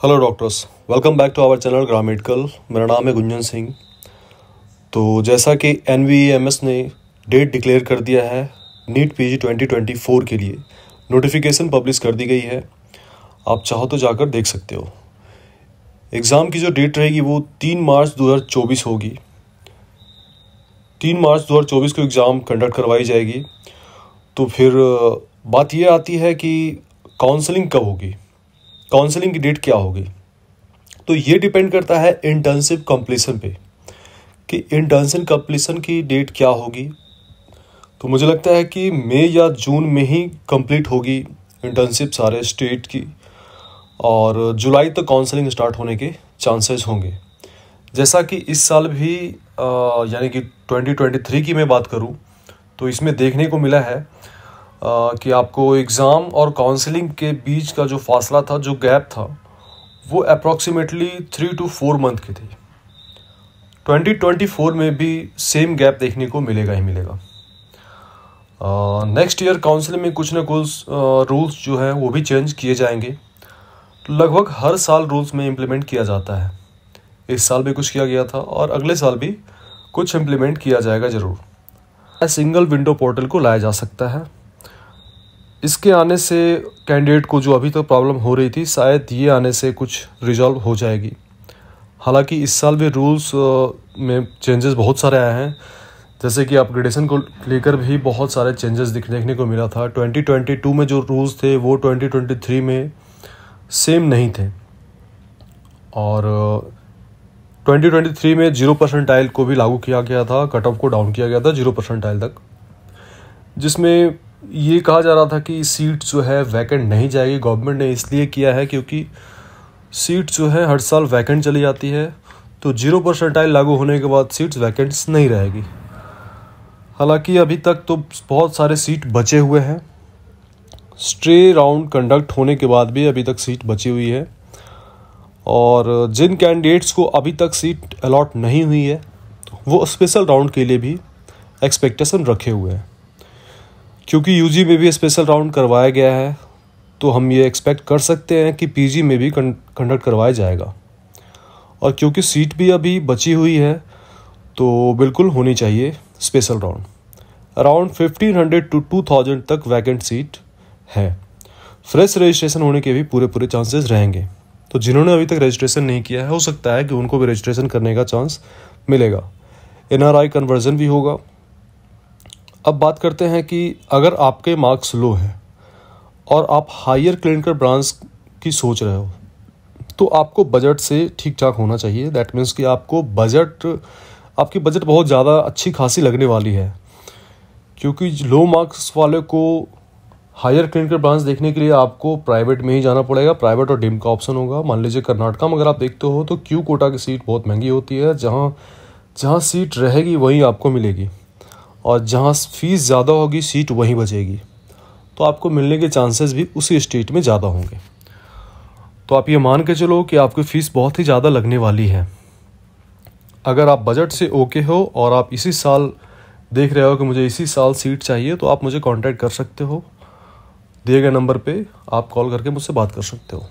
Hello doctors, welcome back to our channel Gram medical. मेरा नाम है गुंजन सिंह। तो जैसा कि NVEMS ने डेट डिक्लेयर कर दिया है नीट PG 2024 के लिए, नोटिफिकेशन पब्लिश कर दी गई है। आप चाहो तो जाकर देख सकते हो। एग्ज़ाम की जो डेट रहेगी वो 3 मार्च 2024 होगी। 3 मार्च 2024 को एग्ज़ाम कंडक्ट करवाई जाएगी। तो फिर बात ये आती है कि काउंसलिंग कब होगी, काउंसलिंग की डेट क्या होगी। तो ये डिपेंड करता है इंटर्नशिप कंप्लीशन पे कि इंटर्नशिप कंप्लीशन की डेट क्या होगी। तो मुझे लगता है कि मई या जून में ही कंप्लीट होगी इंटर्नशिप सारे स्टेट की, और जुलाई तक काउंसलिंग स्टार्ट होने के चांसेस होंगे। जैसा कि इस साल भी यानी कि 2023 की मैं बात करूं तो इसमें देखने को मिला है कि आपको एग्ज़ाम और काउंसलिंग के बीच का जो फासला था, जो गैप था, वो अप्रॉक्सीमेटली 3 to 4 मंथ की थी। 2024 में भी सेम गैप देखने को मिलेगा ही मिलेगा। नेक्स्ट ईयर काउंसलिंग में कुछ ना कुछ रूल्स जो है वो भी चेंज किए जाएंगे। लगभग हर साल रूल्स में इम्प्लीमेंट किया जाता है। इस साल भी कुछ किया गया था और अगले साल भी कुछ इम्प्लीमेंट किया जाएगा ज़रूर। सिंगल विंडो पोर्टल को लाया जा सकता है। इसके आने से कैंडिडेट को जो अभी तक प्रॉब्लम हो रही थी, शायद ये आने से कुछ रिजॉल्व हो जाएगी। हालांकि इस साल भी रूल्स में चेंजेस बहुत सारे आए हैं। जैसे कि अपग्रेडेशन को लेकर भी बहुत सारे चेंजेस देखने को मिला था। 2022 में जो रूल्स थे वो 2023 में सेम नहीं थे, और 2023 में 0 परसेंटाइल को भी लागू किया गया था। कट ऑफ को डाउन किया गया था 0 परसेंटाइल तक, जिसमें ये कहा जा रहा था कि सीट जो है वैकेंट नहीं जाएगी। गवर्नमेंट ने इसलिए किया है क्योंकि सीट जो है हर साल वैकेंट चली जाती है, तो 0 परसेंटाइल लागू होने के बाद सीट्स वैकेंट्स नहीं रहेगी। हालांकि अभी तक तो बहुत सारे सीट बचे हुए हैं। स्ट्रे राउंड कंडक्ट होने के बाद भी अभी तक सीट बची हुई है, और जिन कैंडिडेट्स को अभी तक सीट अलॉट नहीं हुई है वो स्पेशल राउंड के लिए भी एक्सपेक्टेशन रखे हुए हैं। क्योंकि UG में भी स्पेशल राउंड करवाया गया है, तो हम ये एक्सपेक्ट कर सकते हैं कि PG में भी कंडक्ट करवाया जाएगा। और क्योंकि सीट भी अभी बची हुई है तो बिल्कुल होनी चाहिए स्पेशल राउंड। अराउंड 1500 to 2000 तक वैकेंट सीट है। फ्रेश रजिस्ट्रेशन होने के भी पूरे चांसेस रहेंगे। तो जिन्होंने अभी तक रजिस्ट्रेशन नहीं किया है, हो सकता है कि उनको भी रजिस्ट्रेशन करने का चांस मिलेगा। NRI कन्वर्जन भी होगा। अब बात करते हैं कि अगर आपके मार्क्स लो हैं और आप हायर क्लिनिकल ब्रांच की सोच रहे हो, तो आपको बजट से ठीक ठाक होना चाहिए। दैट मीन्स कि आपकी बजट बहुत ज़्यादा अच्छी खासी लगने वाली है, क्योंकि लो मार्क्स वाले को हायर क्लिनिकल ब्रांच देखने के लिए आपको प्राइवेट में ही जाना पड़ेगा। प्राइवेट और डीम्ड का ऑप्शन होगा। मान लीजिए कर्नाटका में अगर आप देखते हो तो क्यू कोटा की सीट बहुत महंगी होती है। जहाँ सीट रहेगी वहीं आपको मिलेगी, और जहाँ फीस ज़्यादा होगी सीट वहीं बचेगी, तो आपको मिलने के चांसेस भी उसी स्टेट में ज़्यादा होंगे। तो आप ये मान के चलो कि आपकी फ़ीस बहुत ही ज़्यादा लगने वाली है। अगर आप बजट से ओके हो और आप इसी साल देख रहे हो कि मुझे इसी साल सीट चाहिए, तो आप मुझे कांटेक्ट कर सकते हो। दिए गए नंबर पे आप कॉल करके मुझसे बात कर सकते हो।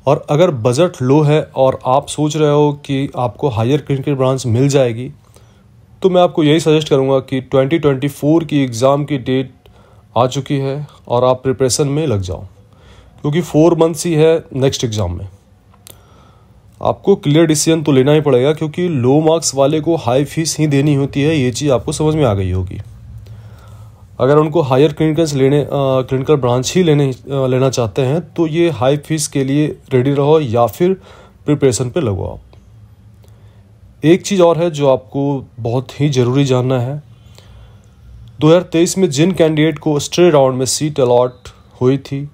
और अगर बजट लो है और आप सोच रहे हो कि आपको हायर क्लिनिकल ब्रांच मिल जाएगी, तो मैं आपको यही सजेस्ट करूंगा कि 2024 की एग्ज़ाम की डेट आ चुकी है और आप प्रिपरेशन में लग जाओ, क्योंकि 4 मंथ्स ही है नेक्स्ट एग्ज़ाम में। आपको क्लियर डिसीजन तो लेना ही पड़ेगा, क्योंकि लो मार्क्स वाले को हाई फीस ही देनी होती है। ये चीज़ आपको समझ में आ गई होगी। अगर उनको हायर क्लिनिकल ब्रांच ही लेना चाहते हैं, तो ये हाई फीस के लिए रेडी रहो या फिर प्रिपरेशन पे लगो आप। एक चीज़ और है जो आपको बहुत ही ज़रूरी जानना है। 2023 में जिन कैंडिडेट को स्ट्रे राउंड में सीट अलॉट हुई थी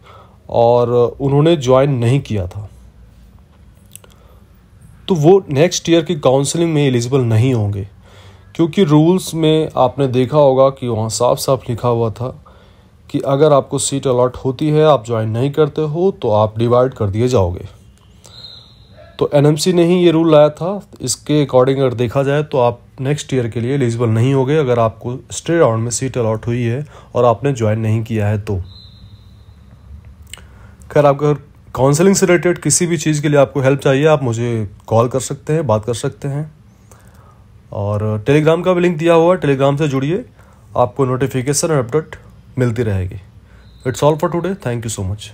और उन्होंने ज्वाइन नहीं किया था, तो वो नेक्स्ट ईयर की काउंसलिंग में एलिजिबल नहीं होंगे। क्योंकि रूल्स में आपने देखा होगा कि वहाँ साफ साफ लिखा हुआ था कि अगर आपको सीट अलॉट होती है, आप ज्वाइन नहीं करते हो, तो आप डिवाइड कर दिए जाओगे। तो NMC ने ही ये रूल लाया था। इसके अकॉर्डिंग अगर देखा जाए तो आप नेक्स्ट ईयर के लिए एलिजिबल नहीं होगे, अगर आपको स्ट्रे राउंड में सीट अलॉट हुई है और आपने ज्वाइन नहीं किया है तो। खैर, अगर काउंसलिंग से रिलेटेड किसी भी चीज़ के लिए आपको हेल्प चाहिए, आप मुझे कॉल कर सकते हैं, बात कर सकते हैं। और टेलीग्राम का भी लिंक दिया हुआ है, टेलीग्राम से जुड़िए, आपको नोटिफिकेशन और अपडेट मिलती रहेगी। It's all for today, thank you so much.